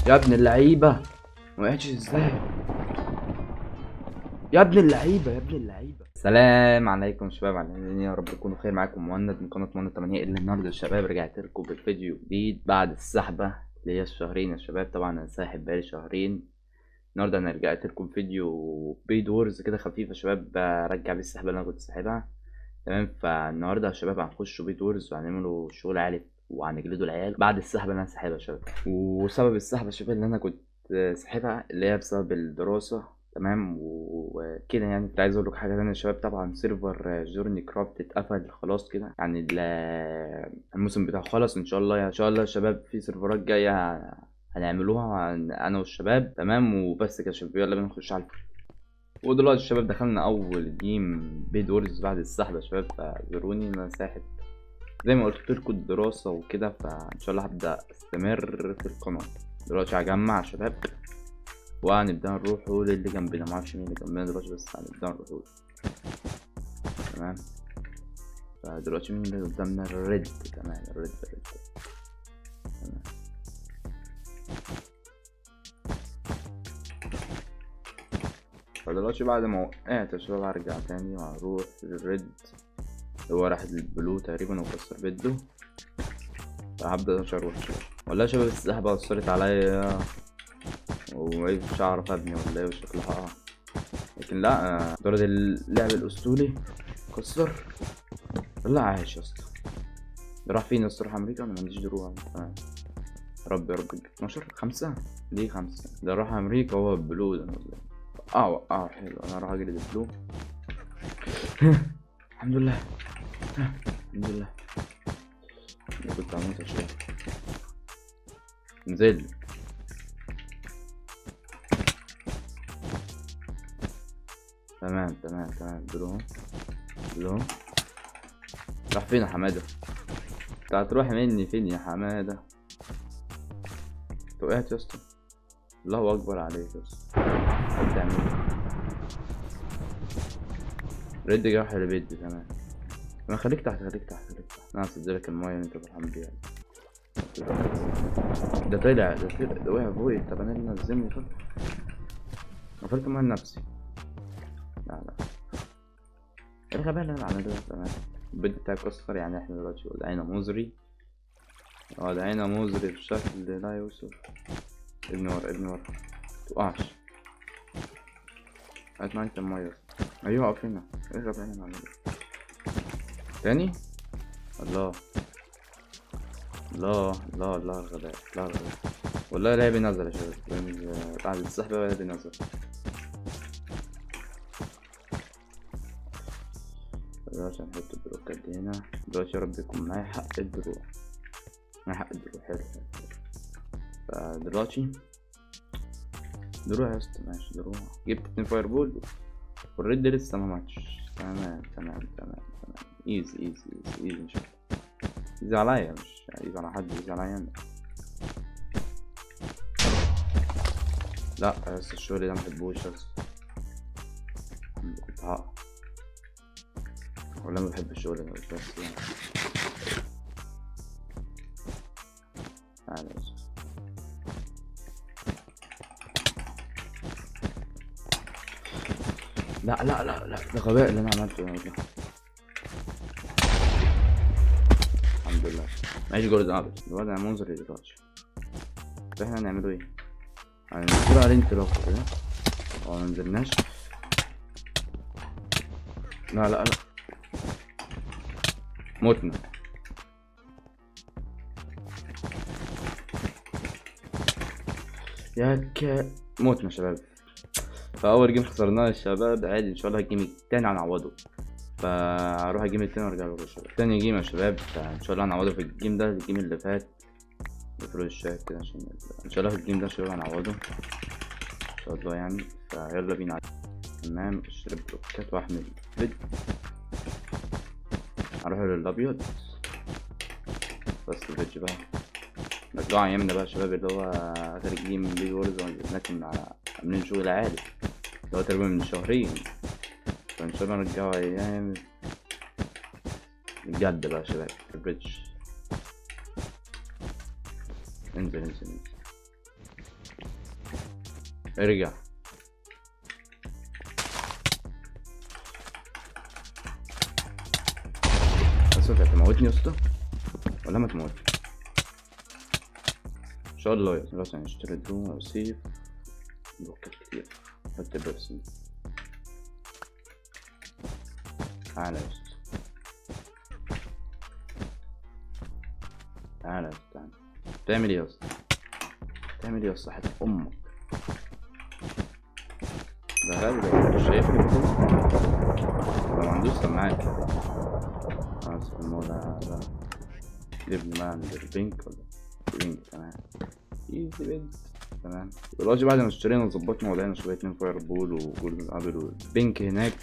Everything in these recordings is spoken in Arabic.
يا ابن اللعيبة، ما وقعتش ازاي؟ يا ابن اللعيبة يا ابن اللعيبة. السلام عليكم شباب، عاملين يا رب تكونوا بخير. معاكم مهند من قناة مهند 8 اللي النهارده يا شباب رجعت لكم بفيديو جديد بعد السحبة اللي هي الشهرين يا شباب. طبعا انا ساحب بقالي شهرين. النهارده انا رجعت لكم فيديو بيد وورز كده خفيف يا شباب، برجع بيه السحبة اللي انا كنت ساحبها. تمام، فالنهارده يا شباب هنخش بيد وورز وهنعملوا شغل عالي وهنجلدوا العيال بعد السحبة اللي انا ساحبها يا شباب. وسبب السحبة يا شباب اللي انا كنت ساحبها اللي هي بسبب الدراسة. تمام وكده يعني. كنت عايز اقول لك حاجه ثانيه يا شباب، طبعا سيرفر جورني كرافت اتقفل خلاص كده يعني. الموسم بتاعه خلص ان شاء الله. ان شاء الله يا شباب في سيرفرات جايه هنعملوها انا والشباب. تمام وبس كده يا شباب، يلا بينا نخش على الفيديو. ودلوقتي الشباب دخلنا اول جيم بيد وورز بعد السحبه يا شباب. فزوروني انا ساحب زي ما قلت لكم الدراسه وكده، فان شاء الله هبدا استمر في القناه. دلوقتي هجمع يا شباب وهنبدأ نروحوا للي جنبنا. معرفش مين اللي جنبنا دلوقتي بس هنبدأ نروحوا له. تمام، فدلوقتي مين اللي قدامنا؟ الريد. تمام الريد. تمام، فدلوقتي بعد ما وقعت يا شباب هرجع تاني وهروح للريد اللي هو راح البلو تقريبا وكسر بيده. فهبدأ اروح شباب. والله يا شباب السحبة أثرت عليا ومش هعرف ابني ولا ايه وشكلها لكن لا، درجة اللعب الأسطوري كسر. لا عايش يا اسطى. ده راح فين يا اسطى؟ راح امريكا. انا ما عنديش دروع. يا رب يا رب. 12 5 دي 5 ده راح امريكا. هو البلو ده حلو. انا راح اجري البلو. الحمد لله الحمد لله. انا كنت هموت شويه. نزل. تمام بلو. راح فين يا حماده؟ انت هتروح مني فين يا حماده؟ انت وقعت يا اسطى. الله اكبر عليك يا اسطى. بتعمل ريد راح لبيتي. تمام، انا خليك تحت انا هسدلك المايه اللي انت فرحان بيها. ده طلع ده وقع فوقي. طب انا اللي نزلني فوق. قفلت المايه لنفسي. لا ايه الغباء اللي انا عملته ده؟ تمام، البيت بتاعي اتكسر يعني. احنا دلوقتي وضعنا مزري بشكل لا يوصف. ابن ورا متوقعش. هات معايا المايه. ايوه اقف هنا. ايه الغباء اللي انا عملته تاني؟ الله الغباء. والله لا بينزل يا شباب بعد السحبة ولا بينزل. دلوقتي هنحط البلوكات دي هنا. دلوقتي يا رب يكون معايا حق الدروع. حلو. فدلوقتي دروع يا اسطى. ماشي دروع. جبت 2 فاير بول والريد لسه ما ماتش. تمام ايزي مش ايزي عليا، مش ايزي على حد، ايزي عليا انا. لا بس الشغل ده محبوش بس. كنت هقع ولا ما بحب الشغل ده بس يعني. تعالى بس. لا ده غباء اللي انا عملته ده. الحمد لله معيش جولد ابل. الوضع منظري دلوقتي. احنا هنعمله ايه؟ هننزل عليه انطلاق كده او منزلناش. لا موتنا. موتنا شباب. فاول جيم خسرناه يا شباب عادي. ان شاء الله الجيم التاني هنعوضه. فاروح الجيم التاني وارجع له يا شباب. تاني جيم يا شباب ان شاء الله هنعوضه في الجيم ده. الجيم اللي فات بفلوس الشاك كده عشان ان شاء الله في الجيم ده ان شاء الله هنعوضه ان شاء الله يعني. فيلا بينا. تمام، اشتري بلوكات واحمل فيد. هروح للابيض بس الفيدج بقى. رجعوا ايامنا بقى يا شباب اللي هو اخر جيم بيج وورز لكن عاملين شغل عالي اللي هو تقريبا من شهرين. فان شاء الله نرجعوا ايام بجد بقى يا شباب. البريدج انزل. ارجع. بس انت هتموتني يا اسطى ولا ما تموتني؟ ان شاء الله يا اسطى. هنشتري درون او سيف بلوكات كتير. حط بيرسون. تعالى يا اسطى، تعالى يا اسطى. بتعمل ايه يا اسطى؟ بتعمل ايه يا اسطى؟ حتى امك ده غالي ده، مش شايفني بكده؟ ده ما عندوش سماعات. خلاص الموضوع ده جبني بقى عند البنك ولا البنك. تمام ايزي بنت. تمام دلوقتي بعد ما اشترينا وظبطنا ولقينا شوية 2 فاير بول وجولدن ابل والبنك هناك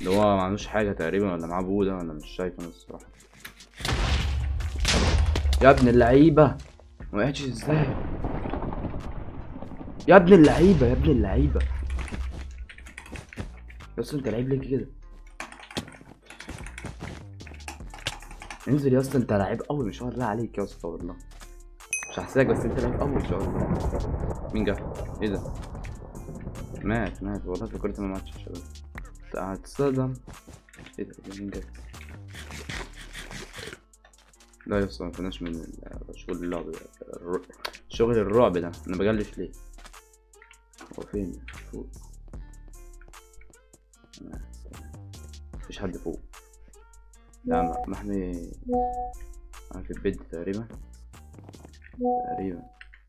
اللي هو معندوش حاجة تقريبا، ولا معاه بودة، ولا مش شايف انا الصراحة. يا ابن اللعيبة موقعتش ازاي؟ يا ابن اللعيبة يا ابن اللعيبة. بس انت لعيب ليه كده؟ انزل يا اسطى، انت لعيب قوي ما شاء الله عليك يا اسطى والله. مش هحسدك بس انت لعيب قوي ما شاء الله. مين جه؟ ايه ده؟ مات والله فكرت ما ماتش يا شباب. هتصدم. ايه ده؟ مين جه؟ لا يا اسطى ما كناش من شغل اللعب ده. شغل الرعب ده انا بجلش ليه؟ هو فين؟ فوق. مفيش حد فوق. لا محمي في البيت تقريبا.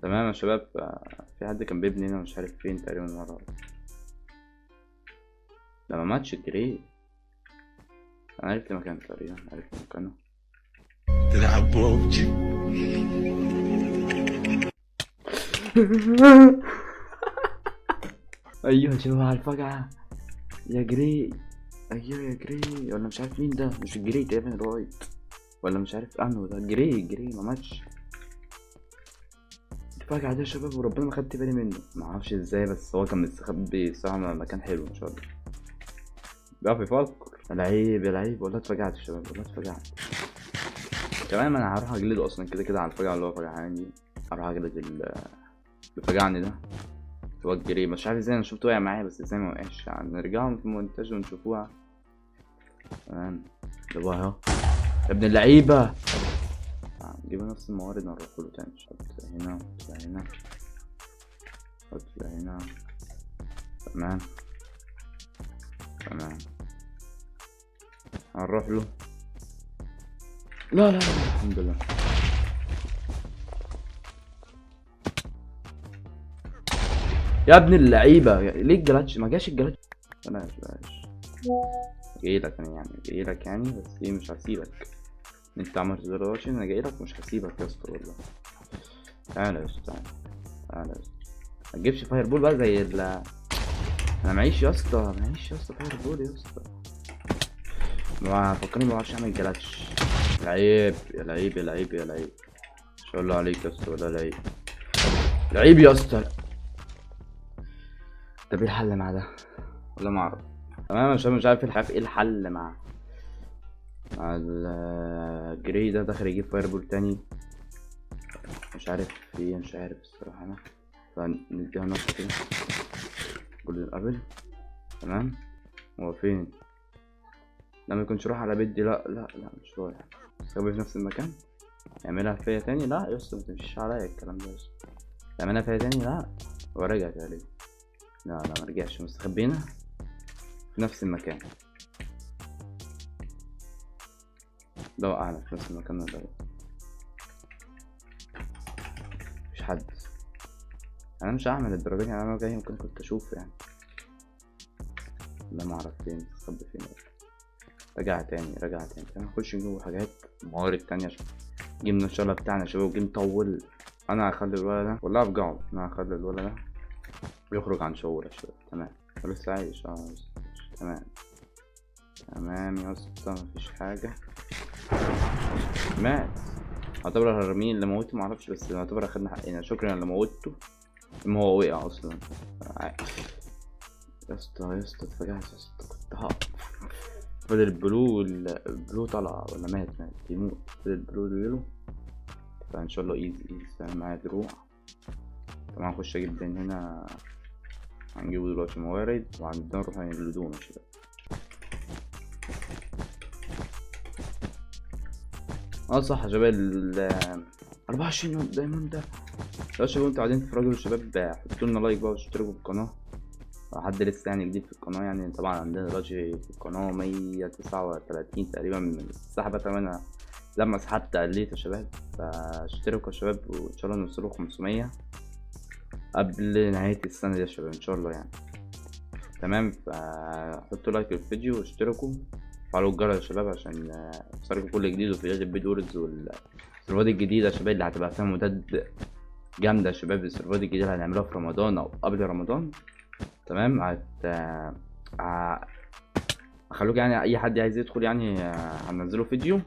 تمام يا شباب. في حد كان بيبني هنا مش عارف فين تقريبا مرة. لما ماتش جري انا عرفت مكانه تقريبا، عرفت مكانه. تلعب بوبجي. ايوه شباب على الفجعة يا جري. ايوه يا جري، ولا مش عارف مين ده. مش الجري تقريبا الوايت، ولا مش عارف انه ده. جري ما ماتش. الفجعة ده يا شباب وربنا ما خدت بالي منه، ما اعرفش ازاي، بس هو كان مستخبي الصراحة مكان حلو ان شاء الله. بيعرف يفكر. لعيب يا لعيب والله. اتفجعت يا شباب والله اتفجعت. كمان انا هروح اجلده اصلا كده على الفجعة اللي هو فجعاني دي. هروح اجلد اللي فجعني ده. هو الجري مش عارف ازاي انا شفته وقع معايا، بس ازاي ما وقعش يعني. نرجعهم في المونتاج ونشوفوها. تمام ده بقى اهو يا ابن اللعيبة. نجيب نفس الموارد نروح له تاني. حط هنا هنا حط هنا. تمام هنروح له. لا الحمد لله. يا ابن اللعيبة ليه الجلاتش ما جاش؟ الجلاتش بلاش جايلك انا يعني بس ايه مش هسيبك. انت عملت دلوقتي انا جايلك مش هسيبك يا اسطى والله. تعالى يا اسطى تعالى يا اسطى. ما تجيبش فاير بول بقى زي انا معيش يا اسطى فاير بول يا اسطى. ما فكرني ما بعرفش اعمل جلاتش. لعيب يا لعيب. ان شاء الله عليك يا اسطى ولا لعيب يا اسطى. طب ايه الحل مع ده؟ ولا ما اعرف. تمام مش عارف ايه الحل مع الجري ده. داخل يجيب فاير بول تاني مش عارف ايه، مش عارف الصراحه انا. فنديها نص كده جولدن ابل. تمام هو فين؟ لما يكونش راح على بيتي. لا مش رايح. سوي في نفس المكان. يعملها فيا تاني. لا يا اسطى ما تمشيش عليا الكلام ده يا اسطى. تعملها فيا تاني. لا هو رجع تقريبا. لا مرجعش. مستخبينا في نفس المكان. ده وقعنا في نفس المكان ده. مفيش حد. انا مش هعمل الدرجة دي. انا جاي ممكن كنت اشوف يعني. لا معرف فين مستخبي فين. رجع تاني. نخش جوه حاجات موارد تانية عشان جيم ان شاء الله بتاعنا يا شباب. جيم طول. انا هخلي الولد ده والله افجعه. انا هخلي الولد ده يخرج عن شعور يا شباب. تمام لسه عايش. تمام يا اسطى مفيش حاجة. مات. اعتبر هرمين اللي موته معرفش، بس اعتبر اخدنا حقنا. شكرا اللي موته. ما هو وقع اصلا. يا اسطى اتفجعت يا اسطى. كنت هقف. فضل البلو طلع ولا مات يموت. فضل البلو يلو. فان شاء الله ايزي. معايا دروع. طبعا اخش اجيب من هنا هنجيبه دلوقتي موارد وعندنا نروح هنجلدوه يا شباب. صح يا شباب 24 يوم دايما ده. لو شباب انتوا قاعدين تتفرجوا يا شباب حطوا لنا لايك بقى واشتركوا في القناة. لو حد لسه يعني جديد في القناة يعني طبعا عندنا دلوقتي في القناة 139 تقريبا من السحبة. انا لما سحبت قليت يا شباب، فاشتركوا يا شباب وان شاء الله نوصلوا 500 قبل نهاية السنة دي يا شباب ان شاء الله يعني. تمام، فحطوا لايك للفيديو واشتركوا وفعلوا الجرس يا شباب عشان تشاركوا كل جديد وفيديوهات البيد وورز والسيرفرات الجديدة يا شباب اللي هتبقى فيها مودات جامدة يا شباب. السيرفرات الجديدة اللي هنعملوها في رمضان او قبل رمضان. تمام، هخلوك يعني اي حد عايز يدخل يعني هننزله فيديو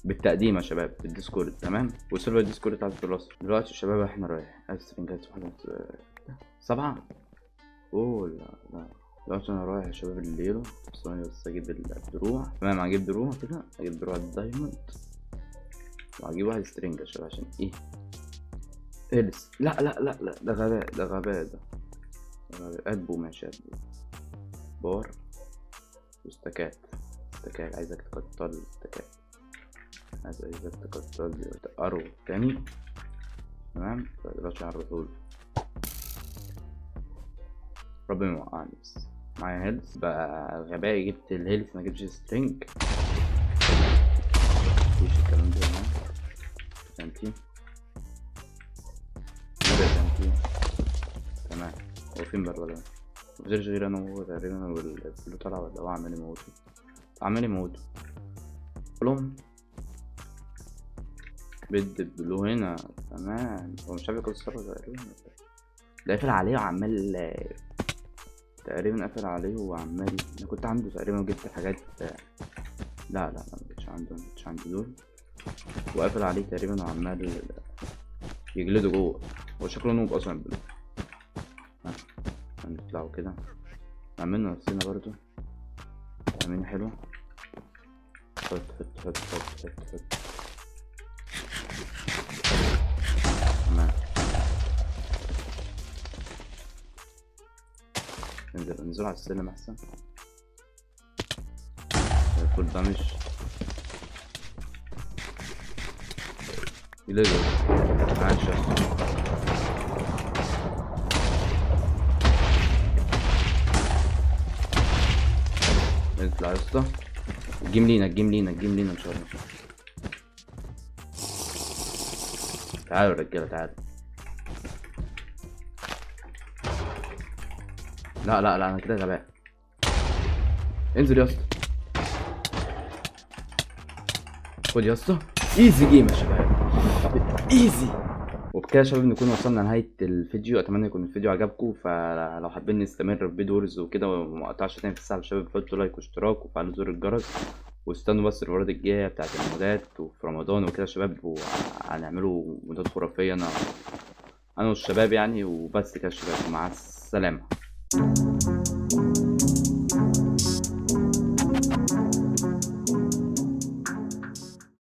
بالتقديم يا شباب في الديسكورد. تمام، وسيرفر الديسكورد بتاعت الدراسة دلوقتي يا شباب. احنا رايح استرنجات واحدة 7. اوه لا دلوقتي انا رايح يا شباب الليلة. ثواني بس اجيب الدروع. تمام، هجيب دروع كده، هجيب دروع الدايموند وهجيب واحد سترينج يا شباب عشان ايه هيلس. لا ده غباء ده غباء ده. ادبو ماشي ادبو بار واستكات. استكات عايزك تكتر الاستكات، عايزك تكتر ارو تاني. تمام، دلوقتي هنروحوله. ربنا موقعني بس معايا هيلث بقى غبائي. جبت الهيلث ما جبتش سترينج. مفيش الكلام ده هنا. سنتي تمام. هو فين برا ده؟ مفيش غير انا وهو تقريبا، والبلو طالع ولا هو عمال يموته؟ عمال يموته كلهم. بيد البلو هنا. تمام، هو مش عارف يكسره تقريبا. ده قافل عليه وعمال تقريبا قافل عليه وعمال. انا كنت عنده تقريبا وجبت حاجات. لا مكنتش عنده دول، وقافل عليه تقريبا وعمال يجلده جوه. هو شكله نوب اصلا بلو. هنطلعوا كده عملنا نفسنا برضو عاملين حلوة. حط تمام. ننزل على السلم احسن. الفول دامج يليجو عايشة. نطلع يا اسطى. الجيم لينا ان شاء الله. تعالوا رجاله تعالوا. لا انا كده غباء. انزل يا اسطى. خد يا اسطى. ايزي جيم يا شباب، ايزي. وبكده يا شباب نكون وصلنا لنهايه الفيديو. اتمنى يكون الفيديو عجبكم. فلو حابين نستمر في بيد وورز وكده وما اقطعش تاني في الساعه يا شباب، حطوا لايك واشتراك وفعلوا زر الجرس واستنوا بس السيرفرات الجايه بتاعت المودات وفي رمضان وكده يا شباب. وهنعملوا مودات خرافيه انا والشباب يعني. وبس كده يا شباب، مع السلامه.